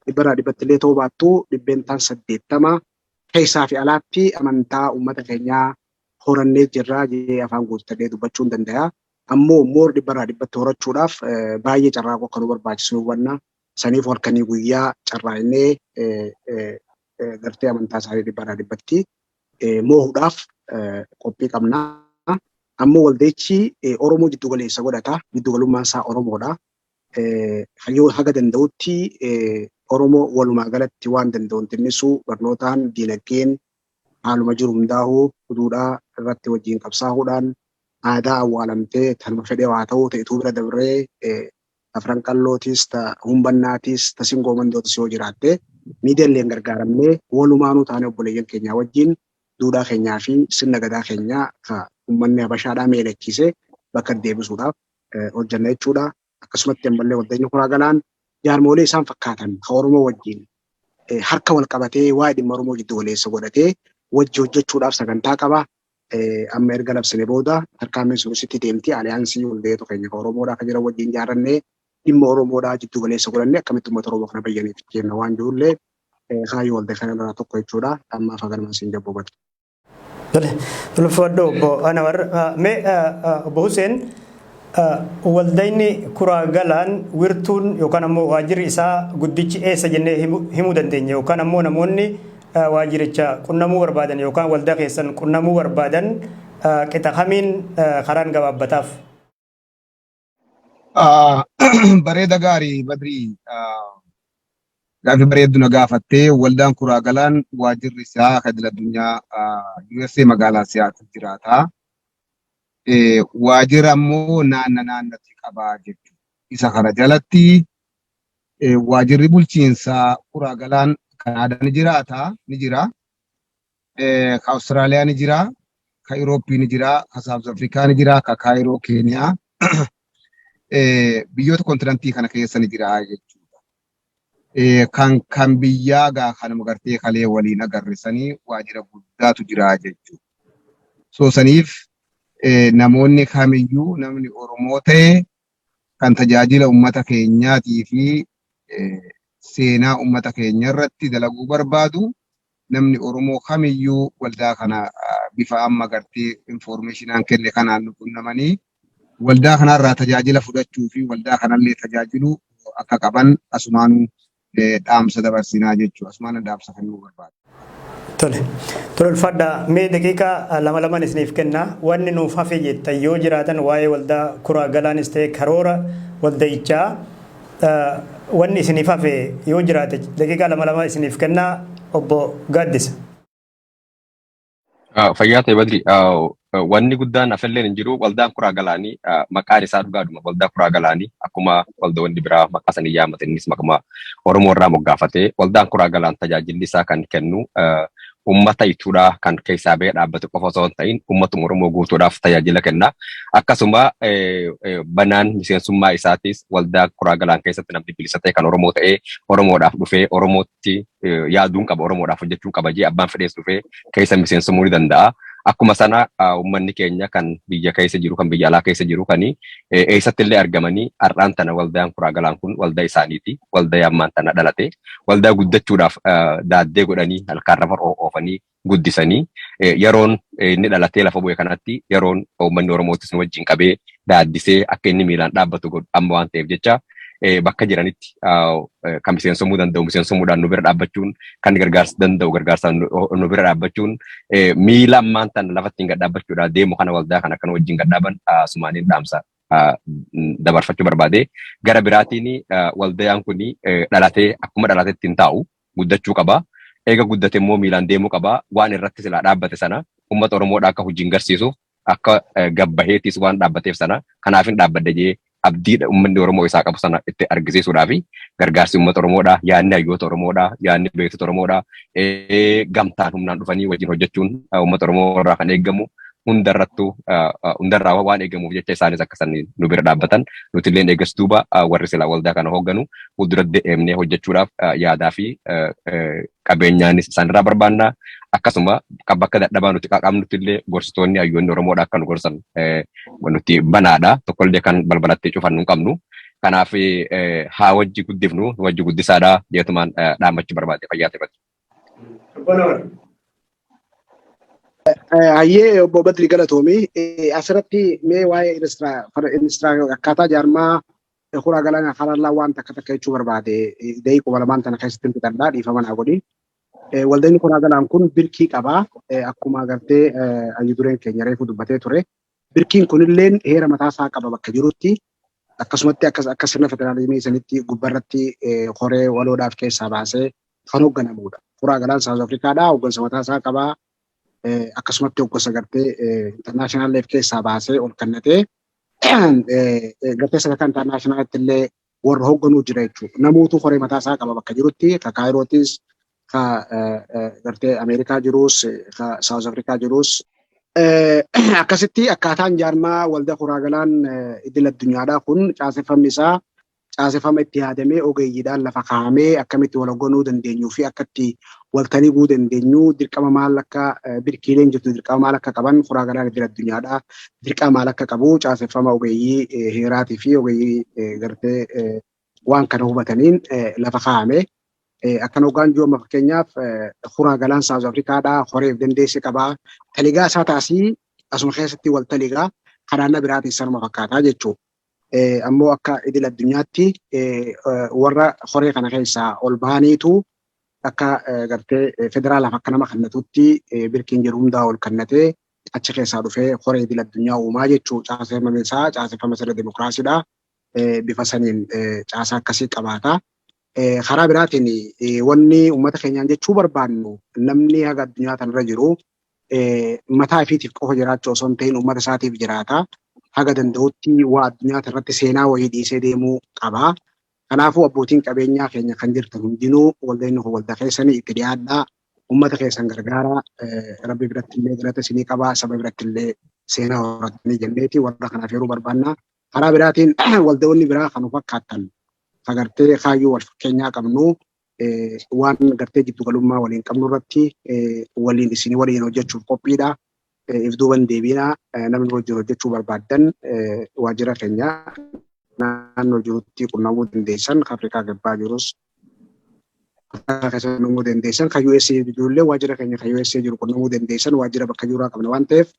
E: Dhibbarraa dhibbattillee ta'uu baattuu dhibbeentaan 80 keessaa fi alaatti amantaa uummata keenyaa horannee jirraa jee afaan guuttadhee dubbachuun danda'a. Ammoo moor dhibbarraa dhibbatti horachuudhaaf baay'ee carraaquu akka nu barbaachisu hubanna. Saniif halkanii guyyaa carraa'inee gartee amantaa isaanii dhibbarraa dhibbatti moohuudhaaf qophii qabna. Ammoo waldeechi Oromoo jiddu galeessa godhata. Jiddu galummaan isaa Oromoodha. Yoo haga danda'utti Oromoo walumaa galatti waan danda'uun tinnisu barnootaan diinagdeen haaluma jiru hundaa'uu duudhaa irratti wajjin qabsaa'uudhaan aadaa awwaalamtee tanuma fedhee waa ta'uu ta'etu bira dabree afran qallootis humbannaatis singoo mandootis yoo jiraatte miidiyaaleen gargaaramnee walumaanuu taane obboleeyyan keenyaa wajjin duudhaa keenyaa fi sirna gadaa keenyaa uummanni Habashaadhaa miidhachiise bakka deebisuudhaaf hojjanna jechuudha. Akkasumatti ammallee waldeenyi kuraa galaan jaarmolee isaan fakkaatan ka Oromoo wajjin harka wal qabatee waa'ee dhimma Oromoo jiddu galeessa godhatee wajji hojjechuudhaaf sagantaa qaba. Amma erga labsine booda tarkaanfiin sun sitti deemti aliyaansii waldeetu keenya ka Oromoodhaa ka jiran wajjin ijaarannee dhimma Oromoodhaa jiddu galeessa godhannee akkamitti uummata Oromoo kana bayyaniif jenna waan jirullee kaayyoo waldee kanarraa tokko jechuudha. Ammaaf hagalma siin jabbobatu.
F: Ulfaadho obbo Anwar mee obbo Hussein waldayni kuraa galaan wirtuun yookaan ammoo waajirri isaa guddichi eessa jennee himuu dandeenya yookaan ammoo namoonni waajiricha qunnamuu barbaadan yookaan waldaa keessan qunnamuu barbaadan qixa kamiin karaan gabaabbataaf.
C: Bareeda gaarii Badrii gaaffii bareeddu na gaafattee waldaan kuraa galaan waajirri isaa kadila addunyaa USA magaalaa Siyaatil jiraata. Waajjira ammoo naannatti qabaa jechuudha. Isa kana jalatti waajjirri bulchiinsaa kuraa galaan Kanaadaa ni jira. Ka Awustiraaliyaa ni jira. Ka Irooppii ni jira. Ka Saawuz Afrikaa ni jira. Ka Kaayiroo Keeniyaa. Biyyoota kontinentii kana keessa ni jira jechuudha. Kan biyyaa gaa kanuma gartee kalee waliin agarsiisanii waajjira guddaatu jira jechuudha. So saniif namoonni kamiyyuu namni Oromoo ta'e kan tajaajila uummata keenyaatii fi seenaa uummata keenya irratti dalaguu barbaadu namni Oromoo kamiyyuu waldaa kana bifa amma gartee informationaan kenne kanaan nu qunnamanii waldaa kanarraa tajaajila fudhachuu fi waldaa kanallee tajaajilu akka qaban asumaan dhaamsa dabarsinaa jechuudha. Asumaan dhaamsa kan nu barbaadu.
F: Tole ulfaadha mee daqiiqaa lama isiniif kenna wanni nuuf hafe jettan yoo jiraatan waa'ee waldaa kuraa galaanis ta'e karoora waldayichaa wanni isiniif hafe yoo jiraate daqiiqaa lama isiniif kenna obbo Gaaddisa.
D: Fayyaa ta'e Badri wanni guddaan afalleen hin jiru waldaan kuraa galaanii maqaan isaa dhugaadhuma waldaa kuraa galaanii akkuma waldoonni biraa maqaa sanii yaamatanis maqaa Oromoo irraa moggaafatee waldaan kuraa galaan tajaajilli isaa kan kennu ummata ituudha kan keessaa ba'ee dhaabbate qofa osoo hin ta'in ummatuma Oromoo guutuudhaaf tajaajila kenna. Akkasuma banaan miseensummaa isaatis waldaa Kuraa Galaan keessatti namni bilisa ta'e kan Oromoo ta'ee Oromoodhaaf dhufee Oromootti yaaduun qaba Oromoodhaaf hojjechuun qaba jee abbaan fedhees dhufee keessa miseensumuu ni danda'a. Akkuma sana uummanni keenya kan biyya keessa jiru kan biyya alaa keessa jiru kan eessatti illee argamanii har'aan tana waldaan Kuraa Galaan kun waldaa isaaniiti. Waldaa ammaan tana dhalate waldaa guddachuudhaaf daaddee godhanii halkaan rafa oofanii guddisanii yeroon inni dhalatee lafa bu'e kanatti yeroon uummanni Oromootis nu wajjin qabee daaddisee akka inni miilaan dhaabbatu godhu amma waan ta'eef jecha bakka jiranitti kan miseensumuu danda'u miseensumuudhaan nu bira dhaabbachuun kan gargaarsa danda'u gargaarsaan nu bira dhaabbachuun miila ammaan tan lafatti gad dhaabbachuudhaan deemu kana waldaa kana kan wajjin gad dhaaban sumaaniin dhaamsa dabarfachuu barbaade. Gara biraatiin waldaan kun dhalatee akkuma dhalateetti hin taa'u guddachuu qaba. Eega guddate immoo miilaan deemuu qaba. Waan irratti silaa dhaabbate sana uummata Oromoodhaa akka hojiin garsiisuuf akka gabbaheetis waan dhaabbateef sana kanaaf hin dhaabbadde jee abdiidha uummanni Oromoo isaa qabu sana itti argisiisuudhaa fi gargaarsi uummata Oromoodhaa yaadni hayyoota Oromoodhaa yaadni beektota Oromoodhaa gamtaan humnaan dhufanii wajjin hojjechuun uummata Oromoodhaa kan eegamu hundarraa waan eegamuuf jecha isaanis akkasanii nu bira dhaabbatan nuti illee eegas duuba warri silaa waldaa kana hoogganu fuuldura deemnee hojjechuudhaaf yaadaa fi qabeenyaanis isaanirraa barbaanna. Akkasuma bakka dadhabaa nuti qaqqabnutti illee gorsitoonni hayyoonni Oromoodhaa akka nu gorsan nuti banaadha. Tokkollee kan balbalattee cufannu hin qabnu. Kanaaf haa wajji guddifnu wajji guddisaadha jeetumaan dhaammachuu barbaade fayyaa ta'e.
E: Hayyee obbo Badri Galatoomii asirratti mee waa'ee ministeera akkaataa jaarmaa Kuraa Galaan kanarraa waan takka jechuu barbaade deebii kuma lamaan tana keessatti fixadhaa dhiifama naa godhi. Waldaan Kuraa Galaan kun birkii qabaa akkuma agartee hayyu dureen keenya reefu dubbatee ture. Birkiin kunillee heera mataasaa qaba bakka jirutti akkasumatti akka sirna federaalizimii sanitti gubbarratti horee waloodhaaf keessaa baasee kan hoogganamudha. Kuraa Galaan Saawuz Afrikaadhaa hooggansa mataasaa qabaa. Akkasumatti hooggansa agartee internaashinaal leef keessaa baasee ol kennatee gartee sadarkaa internaashinaalitti illee warra hoogganuu jira jechuudha. Namootu horee mataasaa qaba bakka jirutti ka Kaayirootis ka gartee Ameerikaa jirus ka Saawuz Afrikaa jirus akkasitti akkaataan jaarmaa waldaa Kuraa Galaan idil addunyaadhaa kun caaseffamni isaa caaseffama itti yaadamee ogeeyyiidhaan lafa kaa'amee akkamitti wal hoogganuu dandeenyuu fi akkatti waltanii guu dandeenyu dirqama maal akka birkiileen jirtu dirqama maal akka qaban Kuraa Galaan idil addunyaadhaa dirqama maal akka qabu caaseffama ogeeyyii heeraatii fi ogeeyyii gartee waan kana hubataniin lafa kaa'ame. Akkan hoggaan jiru amma fakkeenyaaf Kuraa Galaan Saawuz Afrikaadhaa horeef dandeessi qabaa. Taligaa isaa taasii asuma keessatti wal taligaa kanaanna biraatiin sanuma fakkaataa jechuudha. Ammoo akka idil addunyaatti warra horee kana keessaa ol bahaniitu akka gartee federaalaaf akka nama kannatutti birkiin jiru hundaa ol kannatee achi keessaa dhufee horee idil addunyaa uumaa jechuudha. Caaseffama sirna dimokiraasiidhaa bifa saniin caasaa akkasii qabaata. Karaa biraatiin wanni uummata keenyaan jechuu barbaannu namni haga addunyaa kanarra jiru mataa ifiitiif qofa jiraachuu osoo hin ta'in uummata isaatiif jiraata. Haga danda'utti waa addunyaa irratti seenaa wayii dhiisee deemuu qaba. Kanaafuu abbootiin qabeenyaa keenya kan jirtan hundinuu waldaan kun waldaa keessanii itti dhiyaadhaa. Uummata keessan gargaaraa rabbi biratti illee galata isinii qabaa saba biratti illee seenaa horatanii jenneeti warra kanaaf yeroo barbaanna. Karaa biraatiin waldaawwanni biraa kan fakkaatan agartee kaayyoo wal fakkeenyaa qabnu waan gartee jiddu galummaa waliin qabnu irratti waliin isinii waliin hojjechuuf qophiidha. Ifduuban deebiinaa namni wajjin hojjechuu barbaaddan waajjira keenya naannoo jirutti qunnamuu dandeessan Afrikaa Kibbaa jirus qunnamuu dandeessan kan USA jirullee waajjira keenya kan USA jiru qunnamuu dandeessan waajjira bakka jiruraa qabna waan ta'eef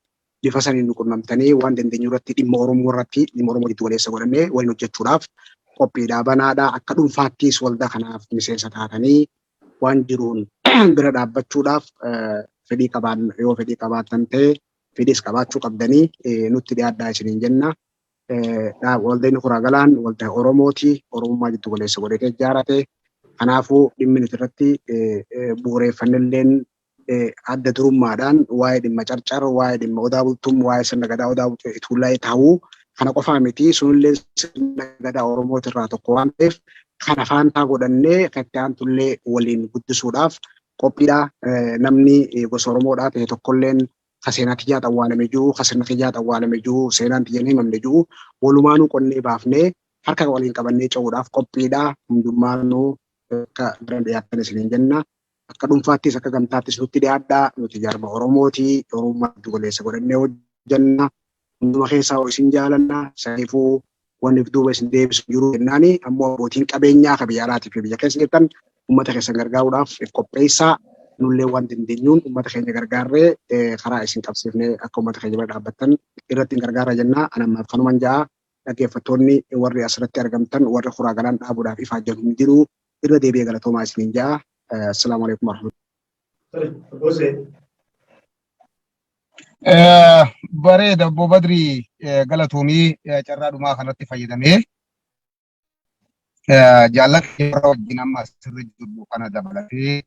E: bifa saniin nu qunnamtanii waan dandeenyu irratti dhimma Oromoo jiddu galeessa godhannee waliin hojjechuudhaaf qophiidhaa banaadhaa akka dhuunfaattis waldaa kanaaf miseensa taatanii waan jiruun bira dhaabbachuudhaaf fedhii qabaatan ta'e fedhiis qabaachuu qabdanii nutti dhiyaadhaa isiniin jenna. Waldaan Kuraa Galaan waldaa Oromooti. Oromummaa jiddu galeessa godhatee ijaarate. Kanaafuu dhimmi nuti irratti bu'uureeffannilleen adda durummaadhaan waa'ee dhimma carcar, waa'ee dhimma odaa bultum, waa'ee sirna gadaa odaa tuullaa'ee taa'uu kana qofaa miti. Sunillee sirna gadaa Oromooti irraa tokko waan ta'eef kana faantaa godhannee itti aantullee waliin guddisuudhaaf qophiidha. Namni gosa Oromoodhaa ta'e tokkolleen kaseenaa kiyyaat awwaalame jiru, kasirna kiyyaat awwaalame jiru, seenaan tiyyan himamne jiru, walumaanuu qonnee baafnee harka waliin qabannee ce'uudhaaf qophiidha. Hundummaanuu akka bira dhiyaattan isiniin jenna. Akka dhuunfaattis akka gamtaattis nutti dhiyaadhaa. Nuti jaarma Oromooti. Oromummaa giddu galeessa godhannee hojjenna. Hunduma keessaa isin jaalanna. Saniifuu wanni duuba isin deebisu jiru jennaani ammoo abbootiin qabeenyaa akka biyya alaatii fi biyya keessa jirtan uummata keessan gargaaruudhaaf qopheessaa. Nullee waan dandeenyuun uummata keenya gargaarree karaa isin qabsiifnee akka uummata keenya bira dhaabbattan irratti gargaara jenna. Anammaaf kanuman ja'a. Dhaggeeffattoonni warri asirratti argamtan warri Kuraa Galaan dhaabuudhaaf ifaajjan hin jiru. Irra deebi'ee galatoomaa isiniin ja'a. Assalamu alaikum warahmatullahi.
C: Bareeda Obbo Badrii galatoomii carraadhumaa kanatti fayyadamee jaalladha yeroo wajjin amma sirri jiru kana dabalatee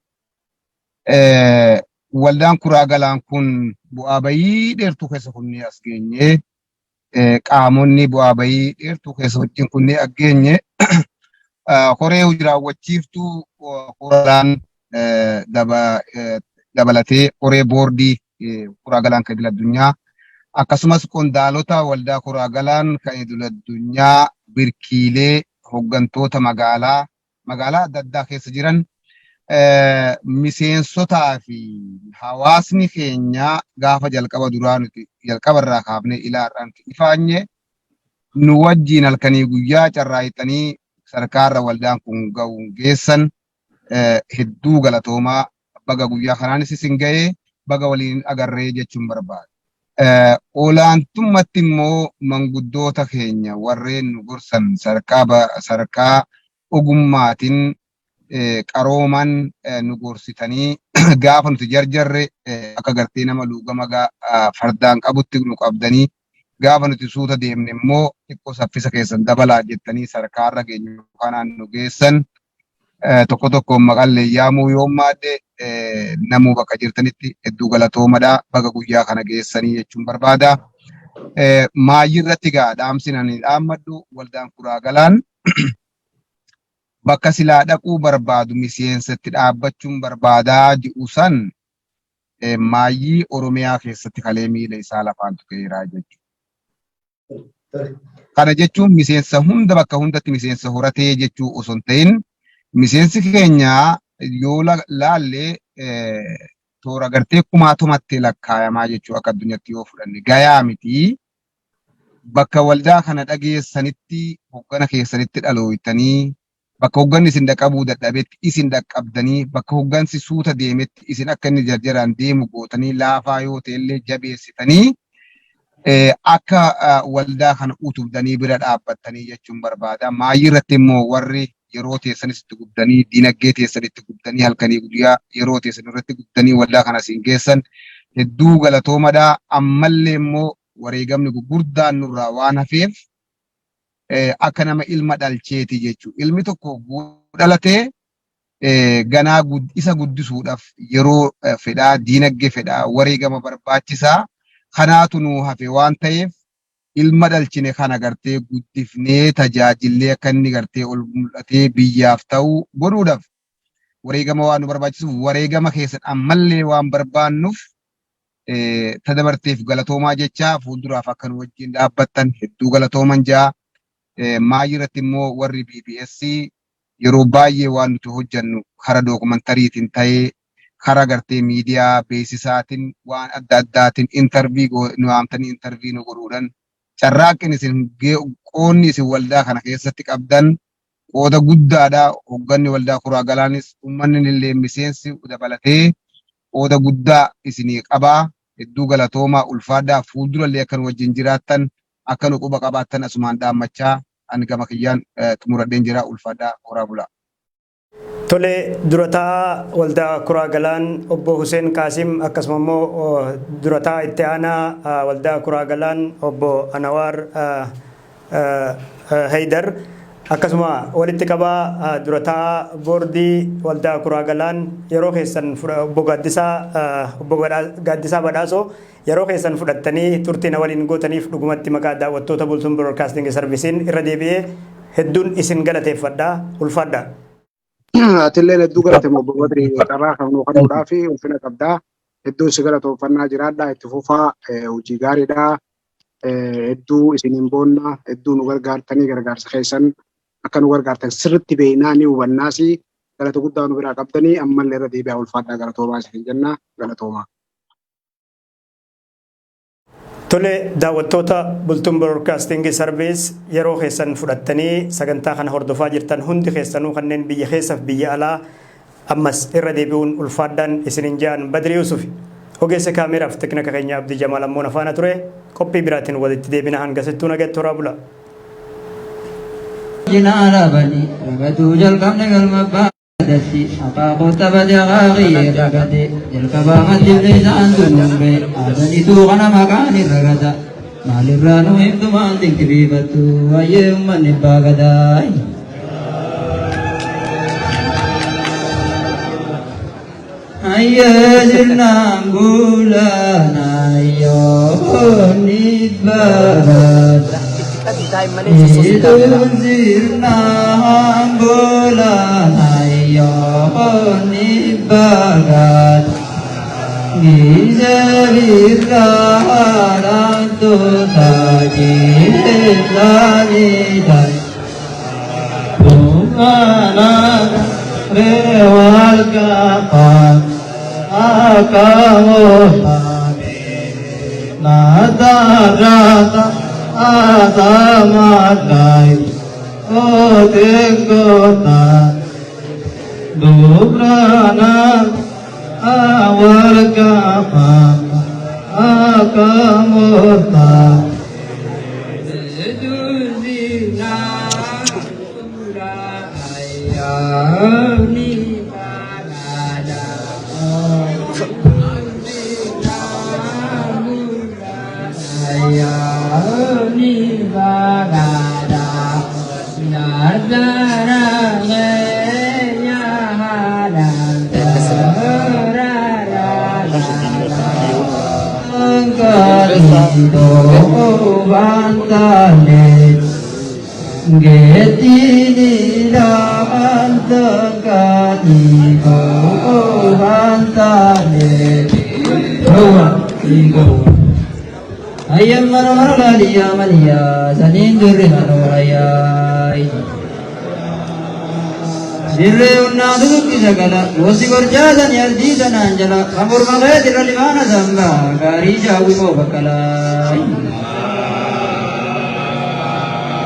C: waldaan Kuraa Galaan kun bu'aa bayii dheertuu keessa kunnee as geenye qaamonni bu'aa bayii dheertuu keessa wajjin kunnee as geenye koree hojii raawwachiiftuu Kuraan dabalatee koree boordii Kuraa Galaan kan idil addunyaa akkasumas qondaalota waldaa Kuraa Galaan kan idil addunyaa birkiilee hoggantoota magaalaa adda addaa keessa jiran miseensotaa fi hawaasni keenya gaafa jalqaba duraa nuti jalqabarraa kaafnee ilaarraan ifaanye nu wajjiin halkanii guyyaa carraayitanii sarkaarra waldaan kun ga'uun geessan hedduu galatoomaa baga guyyaa kanaanis isin ga'ee baga waliin agarree jechuun barbaada. Olaantummaatti immoo manguddoota keenya warreen nu gorsan sarkaa ogummaatiin qarooman nu gorsitanii gaafa nuti jarjarre akka gartee nama luugama fardaan qabutti nu qabdanii gaafa nuti suuta deemne immoo xiqqoo saffisa keessan dabalaa jettanii sarkaarra geenyu kanaan nu geessan tokko tokko maqallee yaamuu yoo maadde namuu bakka jirtanitti hedduu galatoomadha baga guyyaa kana geessanii jechuun barbaada. Maayii irratti gaa dhaamsinanii dhaammadhu waldaan Kuraa Galaan bakka silaa dhaquu barbaadu miseensatti dhaabbachuun barbaadaa ji'u san maayii Oromiyaa keessatti kalee miila isaa lafaan tuqeeraa jechuudha. Kana jechuun miseensa hunda bakka hundatti miseensa horatee jechuu osoo hin ta'in miseensi keenya yoo laallee toora gartee kumaatumatti lakkaayamaa jechuu akka addunyaatti yoo fudhanne gayaa miti. Bakka waldaa kana dhageessanitti hoggana keessanitti dhalooytanii bakka hogganni isin dhaqqabuu dadhabetti isin dhaqqabdanii bakka hoggansi suuta deemetti isin akka inni jarjaraan deemu gootanii laafaa yoo ta'ellee jabeessitanii akka waldaa kana utubdanii bira dhaabbattanii jechuun barbaada. Maayii irratti immoo warri yeroo teessanitti guddanii dinagdee teessanitti guddanii halkanii guyyaa yeroo teessan irratti guddanii waldaa kana siin geessan hedduu galatoomadha. Ammallee immoo wareegamni gurguddaan nurraa waan hafeef akka nama ilma dhalcheeti jechuudha. Ilmi tokko dhalatee ganaa isa guddisuudhaaf yeroo fedhaa dinagdee fedhaa wareegama barbaachisaa kanaatu nuu hafe waan ta'eef ilma dhalchine kana gartee guddifnee tajaajillee akka inni gartee ol mul'atee biyyaaf ta'u godhuudhaaf wareegama waan nu barbaachisuuf wareegama keessan ammallee waan barbaannuuf tadabarteef galatoomaa jechaa fuulduraaf akka nu wajjin dhaabbattan hedduu galatooman jaa. Maayii irratti immoo warri BBS yeroo baay'ee waan nuti hojjannu kara dookumantariitiin ta'ee kara gartee miidiyaa beeksisaatiin waan adda addaatiin intarvii nu waamtanii intarvii nu godhuudhaan carraaqqin isin qoonni isin waldaa kana keessatti qabdan qooda guddaadha. Hogganni waldaa Kuraa Galaanis uummanni illee miseensi dabalatee qooda guddaa isinii qabaa. Hedduu galatoomaa ulfaadhaa fuuldurallee akka nu wajjin jiraattan akka nu quba qabaattan asumaan dhaammachaa ani gama kiyyaan xumuradheen jira ulfaadhaa horaa bulaa.
F: Tole durataa waldaa Kuraa Galaan obbo Hussein Qaasim akkasuma immoo durataa itti aanaa waldaa Kuraa Galaan obbo Anwaar Haydar akkasuma walitti qabaa durataa boordii waldaa Kuraa Galaan yeroo keessan obbo Gaaddisaa Badhaasoo yeroo keessan fudhattanii turtiin waliin gootaniif dhugumatti maqaa daawwattoota Bultuun Broadcasting Service'n irra deebi'ee hedduun isin galateeffadhaa ulfaadhaa.
E: atilleen hedduu galatamu obbo Badri carraa kan nuu kennuudhaa fi ulfina qabdaa. Hedduu si galatoomfannaa jiraadhaa itti fufaa hojii gaariidhaa. Hedduu isiniin boonna hedduu nu gargaartanii gargaarsa keessan akka nu gargaartan sirriitti beeknaa ni hubannaas galata guddaa nu biraa qabdanii ammallee irra deebi'aa ulfaadhaa galatoomaa isin jenna galatoomaa.
F: Tole daawwattoota Bultuun Broadcasting Service yeroo keessan fudhattanii sagantaa kana hordofaa jirtan hundi keessanuu kanneen biyya keessaaf biyya alaa ammas irra deebi'uun ulfaadhaan isinin ja'an Badri Yusuf ogeessa kaameraaf teknika keenya Abdii Jamaal ammoo afaana ture qophii biraatiin walitti deebina hanga sittuu nageetti horaa bula.
A: Jinaala bani ragatuu jalqabne galma datti abaabota bade qaaqii ragate jalqabaa madibne isaan tunnumbe aadaniituu kana maqaan irra gata maalirraa nu himtu maal dinqibiifattu wayyee ummanni baagadaay. Ayyee sirnaan buulaanayyoo ni baagada. Idul sirnaan buulaanayyoo ni baagada. Gisa birraan tuuta jireessaaniidhaan. Bu'aanaan reewal kaapaan akaawootaan. Naataarraata aataamaadhaan ootengootaan. Dubraanaan awal kaapaan akaawootaan. Getini lantangani bantane ayam marmaliya maliya sanin durri manuraya dirre unnadu kisagala wosi gorjadan yardi sananjala amur magaya dirlimana samba gari jawi mo bakala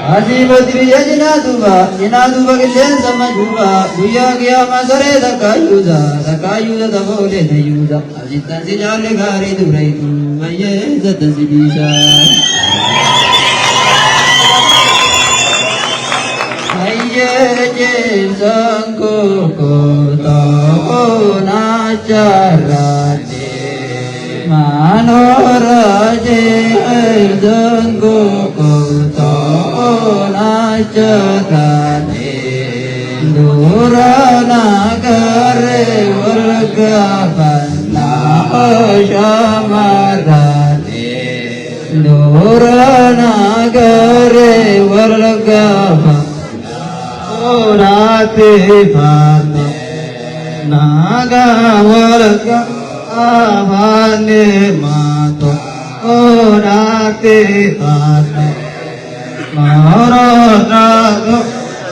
A: Azimati yajinaduba kilen sama juba buya gya masare takayuda tabole nayuda ajitan si jale gari durai tu aye zatan si bisa aye jensangko kota nacarate manoraje zangko kota Nacarate Durana kare wargapan Shamarate Durana kare wargapan Orate Pate Naga warga Avane mato Orate Pate Maranago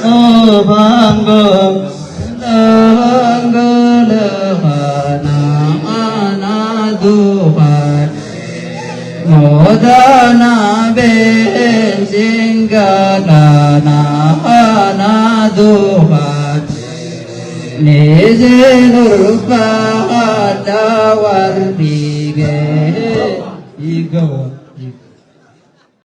A: Obanggo Davangalahana Anaduhan Modana Bensingalana Anaduhan Nizinurpada Wardige Igawa